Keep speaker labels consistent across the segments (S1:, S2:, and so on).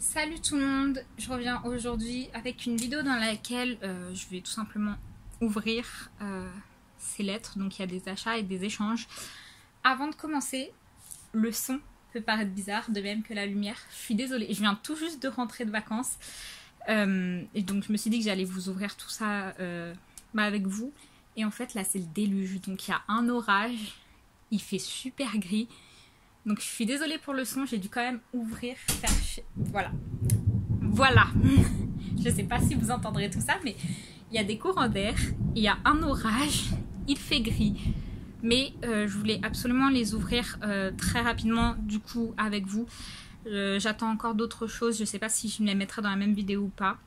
S1: Salut tout le monde, je reviens aujourd'hui avec une vidéo dans laquelle je vais tout simplement ouvrir ces lettres. Donc il y a des achats et des échanges. Avant de commencer, le son peut paraître bizarre, de même que la lumière. Je suis désolée, je viens tout juste de rentrer de vacances. Et donc je me suis dit que j'allais vous ouvrir tout ça avec vous. Et en fait là c'est le déluge, donc il y a un orage, il fait super gris. Donc je suis désolée pour le son, j'ai dû quand même ouvrir, faire... Voilà. Je sais pas si vous entendrez tout ça, mais il y a des courants d'air, il y a un orage, il fait gris. Mais je voulais absolument les ouvrir très rapidement du coup avec vous. J'attends encore d'autres choses, je sais pas si je me les mettrai dans la même vidéo ou pas.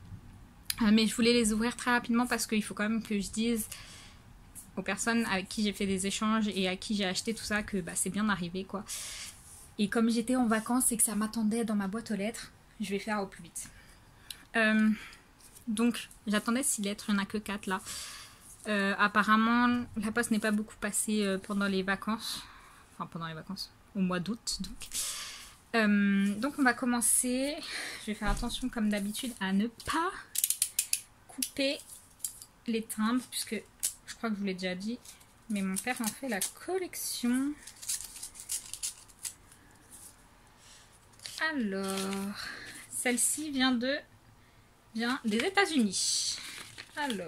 S1: Mais je voulais les ouvrir très rapidement parce qu'il faut quand même que je dise aux personnes avec qui j'ai fait des échanges et à qui j'ai acheté tout ça que c'est bien arrivé quoi. Et comme j'étais en vacances et que ça m'attendait dans ma boîte aux lettres, je vais faire au plus vite. Donc j'attendais 6 lettres, il n'y en a que 4 là. Apparemment la poste n'est pas beaucoup passée pendant les vacances. Enfin pendant les vacances, au mois d'août donc on va commencer. Je vais faire attention comme d'habitude à ne pas couper les timbres puisque je crois que je vous l'ai déjà dit, mais mon père en fait la collection. Alors, celle-ci vient des États-Unis. Alors,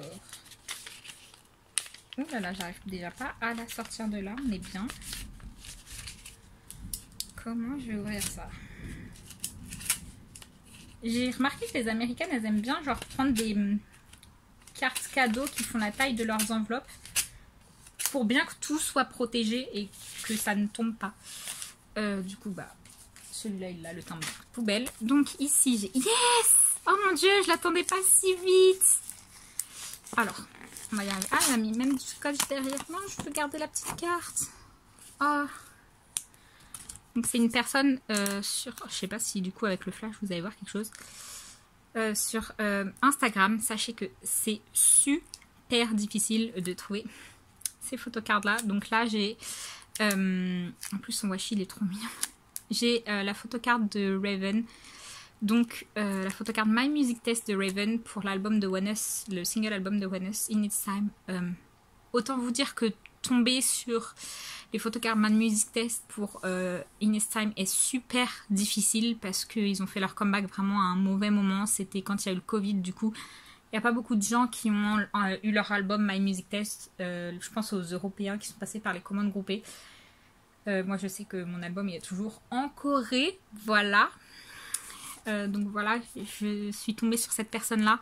S1: oh là là, j'arrive déjà pas à la sortir de là, on est bien. Comment je vais ouvrir ça? J'ai remarqué que les Américaines, elles aiment bien genre prendre des cartes cadeaux qui font la taille de leurs enveloppes pour bien que tout soit protégé et que ça ne tombe pas. Du coup, celui-là, il a le timbre poubelle. Donc ici, j'ai... Yes! Oh mon dieu, je l'attendais pas si vite. Alors, on va y arriver. Ah, elle a mis même du scotch derrière. Non, je peux garder la petite carte. Oh. Donc c'est une personne sur... Je sais pas si du coup avec le flash, vous allez voir quelque chose. Sur Instagram, sachez que c'est super difficile de trouver ces photocards là. Donc là, j'ai... en plus, son washi, il est trop mignon. J'ai la photocarte de Raven, donc la photocarte My Music Test de Raven pour l'album de Once, le single album de Once, In Its Time. Autant vous dire que tomber sur les photocartes My Music Test pour In Its Time est super difficile parce qu'ils ont fait leur comeback vraiment à un mauvais moment. C'était quand il y a eu le Covid, du coup. Il n'y a pas beaucoup de gens qui ont eu leur album My Music Test. Je pense aux Européens qui sont passés par les commandes groupées. Moi je sais que mon album il est toujours en Corée, voilà. Donc voilà, je suis tombée sur cette personne là.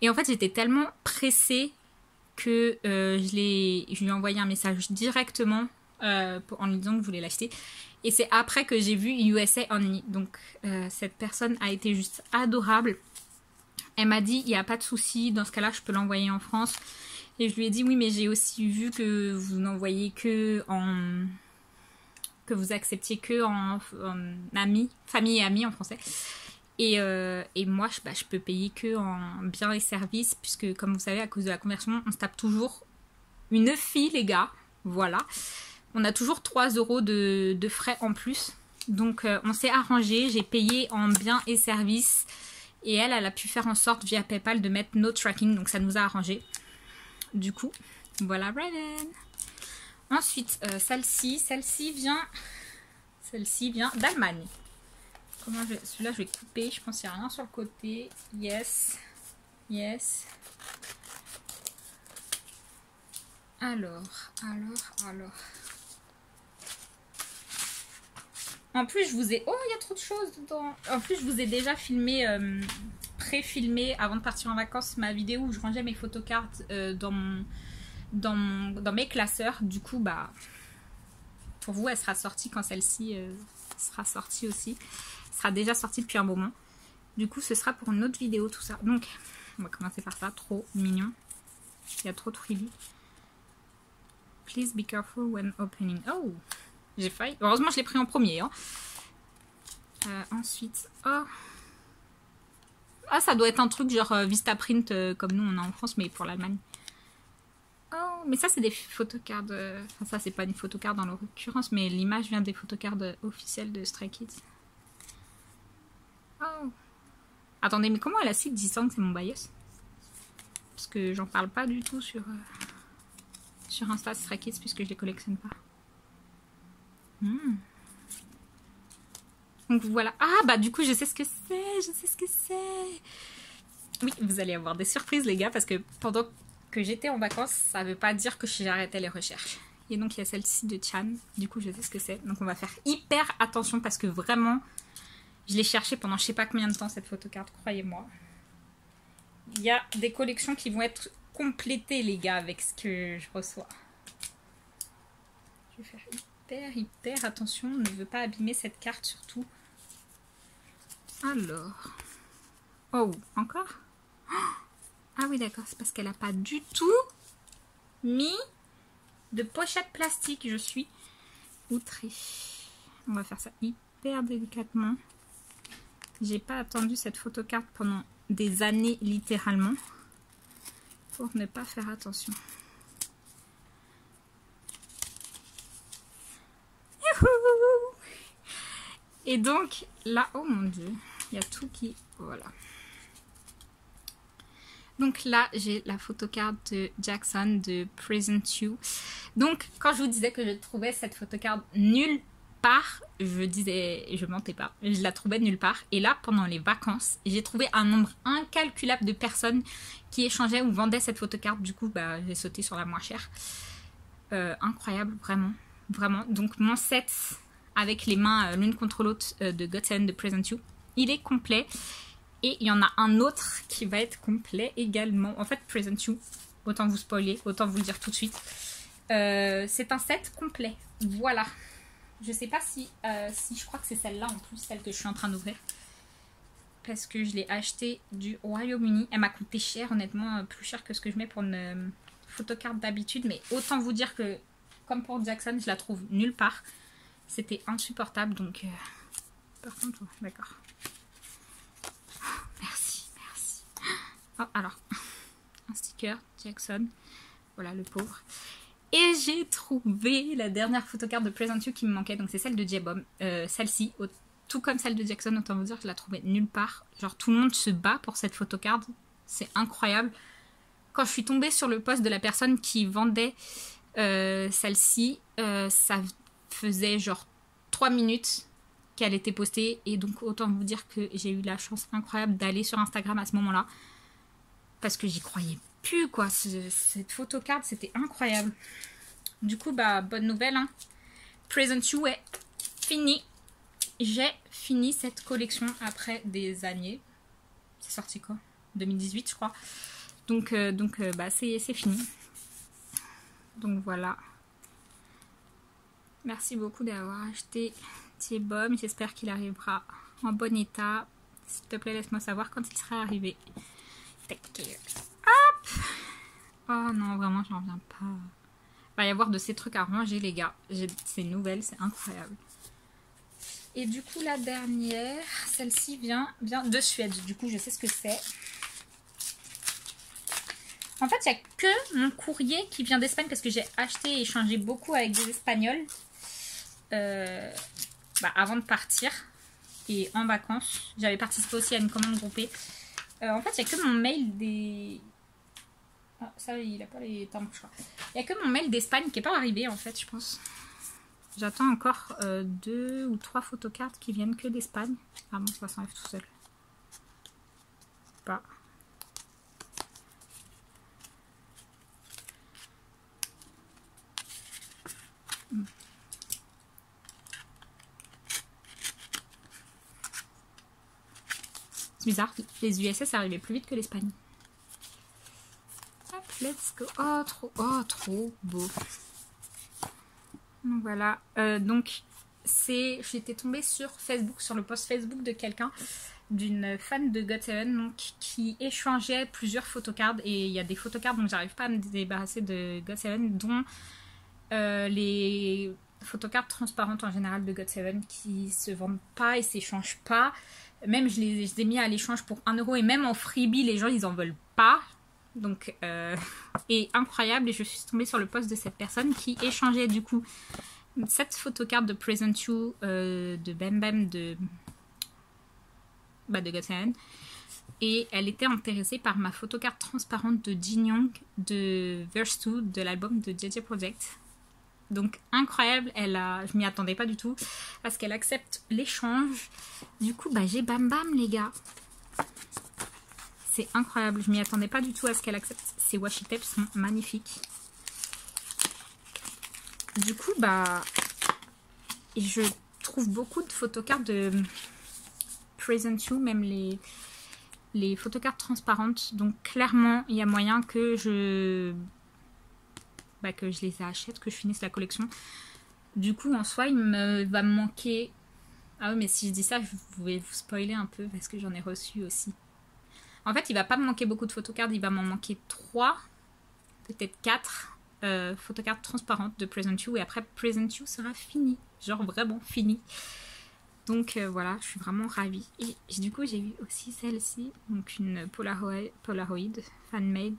S1: Et en fait j'étais tellement pressée que je lui ai envoyé un message directement en lui disant que je voulais l'acheter. Et c'est après que j'ai vu USA Only. Donc cette personne a été juste adorable. Elle m'a dit il n'y a pas de souci, dans ce cas là je peux l'envoyer en France. Et je lui ai dit oui mais j'ai aussi vu que vous n'envoyez que en... que vous acceptiez que en amis, famille et amis en français. Et moi, je peux payer que en biens et services, puisque comme vous savez, à cause de la conversion, on se tape toujours une fille, les gars. Voilà. On a toujours 3 € de frais en plus. Donc, on s'est arrangé. J'ai payé en biens et services. Et elle a pu faire en sorte, via PayPal, de mettre no tracking. Donc, ça nous a arrangé. Du coup, voilà Raven. Ensuite, celle-ci vient d'Allemagne. Celui-là, je vais couper. Je pense qu'il n'y a rien sur le côté. Yes. Yes. Alors. En plus, je vous ai... Oh, il y a trop de choses dedans. En plus, je vous ai déjà filmé, pré-filmé, avant de partir en vacances, ma vidéo où je rangeais mes photocartes dans mes classeurs. Du coup, pour vous, elle sera sortie quand celle-ci sera sortie aussi. Elle sera déjà sortie depuis un moment. Du coup, ce sera pour une autre vidéo, tout ça. Donc, on va commencer par ça. Trop mignon. Il y a trop de freebies. Please be careful when opening. Oh, j'ai failli. Heureusement, je l'ai pris en premier. Hein. Ensuite, oh. Ah, ça doit être un truc genre Vistaprint comme nous on a en France, mais pour l'Allemagne. Oh, mais ça c'est des photocards. Enfin, ça c'est pas une photocard dans l'occurrence, mais l'image vient des photocards officielles de Stray Kids. Oh. Attendez, mais comment elle a su que Jisung c'est mon bias? Parce que j'en parle pas du tout sur Insta Stray Kids puisque je les collectionne pas. Donc voilà. Ah bah du coup je sais ce que c'est. Oui, vous allez avoir des surprises les gars parce que pendant que j'étais en vacances, ça veut pas dire que j'ai arrêté les recherches. Et donc il y a celle-ci de Chan. Du coup je sais ce que c'est. Donc on va faire hyper attention parce que vraiment, je l'ai cherché pendant je sais pas combien de temps cette photocarte, croyez-moi. Il y a des collections qui vont être complétées les gars avec ce que je reçois. Je vais faire hyper attention, ne veux pas abîmer cette carte surtout. Alors. Oh, encore? Ah oui d'accord, c'est parce qu'elle n'a pas du tout mis de pochette plastique. Je suis outrée. On va faire ça hyper délicatement. J'ai pas attendu cette photocarte pendant des années littéralement pour ne pas faire attention. Youhou! Et donc là, oh mon dieu, il y a tout qui... Voilà. Donc là, j'ai la photocarte de Jackson de Present You. Donc, quand je vous disais que je trouvais cette photocarte nulle part, je mentais pas. Je la trouvais nulle part. Et là, pendant les vacances, j'ai trouvé un nombre incalculable de personnes qui échangeaient ou vendaient cette photocarte. Du coup, bah, j'ai sauté sur la moins chère. Incroyable, vraiment. Vraiment. Donc, mon set avec les mains l'une contre l'autre de Goten de Present You, il est complet. Et il y en a un autre qui va être complet également. En fait, Present You, autant vous spoiler, autant vous le dire tout de suite. C'est un set complet. Voilà. Je sais pas si je crois que c'est celle-là en plus, celle que je suis en train d'ouvrir. Parce que je l'ai achetée du Royaume-Uni. Elle m'a coûté cher, honnêtement, plus cher que ce que je mets pour une photocarte d'habitude. Mais autant vous dire que, comme pour Jackson, je la trouve nulle part. C'était insupportable, donc... Par contre, d'accord. Merci. Oh, alors, un sticker Jackson. Voilà, le pauvre. Et j'ai trouvé la dernière photocarte de Present You qui me manquait. Donc c'est celle de J-Bomb. Celle-ci, tout comme celle de Jackson, autant vous dire que je la trouvais nulle part. Genre tout le monde se bat pour cette photocarte. C'est incroyable. Quand je suis tombée sur le post de la personne qui vendait celle-ci, ça faisait genre 3 minutes qu'elle était postée. Et donc autant vous dire que j'ai eu la chance incroyable d'aller sur Instagram à ce moment-là. Parce que j'y croyais plus quoi. Cette photocarte, c'était incroyable. Du coup, bah bonne nouvelle. Hein. Present You est fini. J'ai fini cette collection après des années. C'est sorti quoi? 2018 je crois. Donc bah c'est fini. Donc voilà. Merci beaucoup d'avoir acheté J-Bomb. J'espère qu'il arrivera en bon état. S'il te plaît, laisse-moi savoir quand il sera arrivé. Take care. Hop! Oh non, vraiment, j'en reviens pas. Il va y avoir de ces trucs à ranger, les gars. J'ai ces nouvelles, c'est incroyable. Et du coup, la dernière, celle-ci vient de Suède. Du coup, je sais ce que c'est. En fait, il n'y a que mon courrier qui vient d'Espagne parce que j'ai acheté et échangé beaucoup avec des Espagnols avant de partir et en vacances. J'avais participé aussi à une commande groupée. En fait, il n'y a que mon mail des... Ah, ça, il n'a pas les temps, je crois. Il n'y a que mon mail d'Espagne qui n'est pas arrivé, en fait, je pense. J'attends encore 2 ou 3 photocartes qui viennent que d'Espagne. Ah bon, ça s'enlève tout seul. Pas. C'est bizarre, les USS arrivaient plus vite que l'Espagne. Hop, let's go. Oh, trop beau. Donc voilà. J'étais tombée sur Facebook, sur le post Facebook de quelqu'un, d'une fan de GOT7, donc qui échangeait plusieurs photocards. Et il y a des photocards dont j'arrive pas à me débarrasser de GOT7, dont les photocards transparentes en général de GOT7 qui se vendent pas et s'échangent pas. Même je les ai mis à l'échange pour 1 € et même en freebie les gens ils en veulent pas. Donc et incroyable, et je suis tombée sur le post de cette personne qui échangeait du coup cette photocarte de Present You de Bam Bam de de Goten. Et elle était intéressée par ma photocarte transparente de Jin Young de Verse 2 de l'album de JJ Project. Donc incroyable, je m'y attendais pas du tout parce qu'elle accepte l'échange. Du coup, j'ai bam bam les gars. C'est incroyable, je m'y attendais pas du tout à ce qu'elle accepte. Ces washi tapes sont magnifiques. Du coup, je trouve beaucoup de photocartes de Present You, même les photocartes transparentes. Donc clairement, il y a moyen que je les achète, que je finisse la collection. Du coup, en soi, va me manquer... Ah oui, mais si je dis ça, je vais vous spoiler un peu parce que j'en ai reçu aussi. En fait, il va pas me manquer beaucoup de photocartes, il va m'en manquer 3, peut-être 4 photocartes transparentes de Present You. Et après, Present You sera fini. Genre vraiment fini. Donc voilà, je suis vraiment ravie. Et du coup, j'ai eu aussi celle-ci, donc une Polaroid fan-made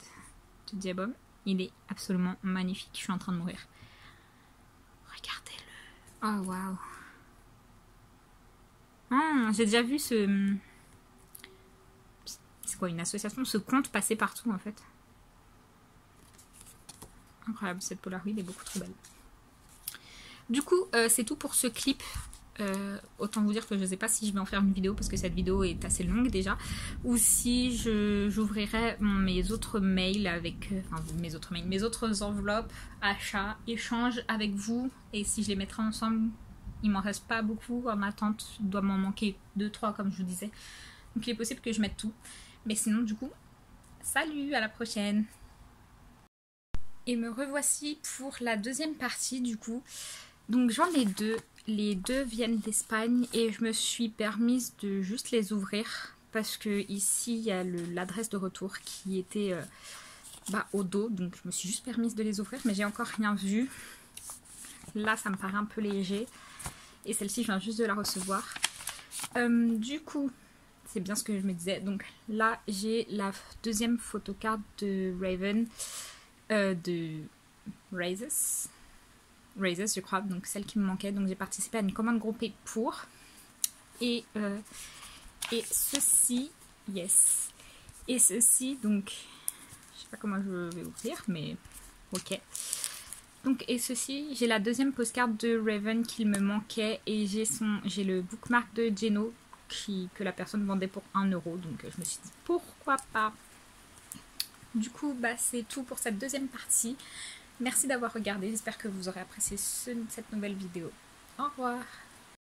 S1: de Diabom. Il est absolument magnifique, je suis en train de mourir. Regardez-le. Oh waouh. Ah, j'ai déjà vu ce... C'est quoi, une association? Ce compte passer partout en fait. Incroyable, cette Polaroid est beaucoup trop belle. Du coup, c'est tout pour ce clip. Autant vous dire que je ne sais pas si je vais en faire une vidéo parce que cette vidéo est assez longue déjà, ou si j'ouvrirai mes autres mails avec mes autres enveloppes, achats, échanges avec vous, et si je les mettrai ensemble, il m'en reste pas beaucoup en attente, il doit m'en manquer 2-3 comme je vous disais, donc il est possible que je mette tout, mais sinon du coup, salut, à la prochaine. Et me revoici pour la deuxième partie du coup. Donc j'en ai deux. Les deux viennent d'Espagne et je me suis permise de juste les ouvrir parce que ici il y a l'adresse de retour qui était au dos, donc je me suis juste permise de les ouvrir, mais j'ai encore rien vu. Là ça me paraît un peu léger et celle-ci je viens juste de la recevoir. Du coup c'est bien ce que je me disais. Donc là j'ai la deuxième photocarte de Raven de Raises, je crois, donc celle qui me manquait. Donc j'ai participé à une commande groupée pour. Et ceci, yes. Et ceci, donc, je sais pas comment je vais ouvrir, mais ok. Donc, et ceci, j'ai la deuxième postcard de Raven qu'il me manquait. Et j'ai le bookmark de Geno que la personne vendait pour 1 €. Donc je me suis dit, pourquoi pas. Du coup, c'est tout pour cette deuxième partie. Merci d'avoir regardé, j'espère que vous aurez apprécié cette nouvelle vidéo. Au revoir.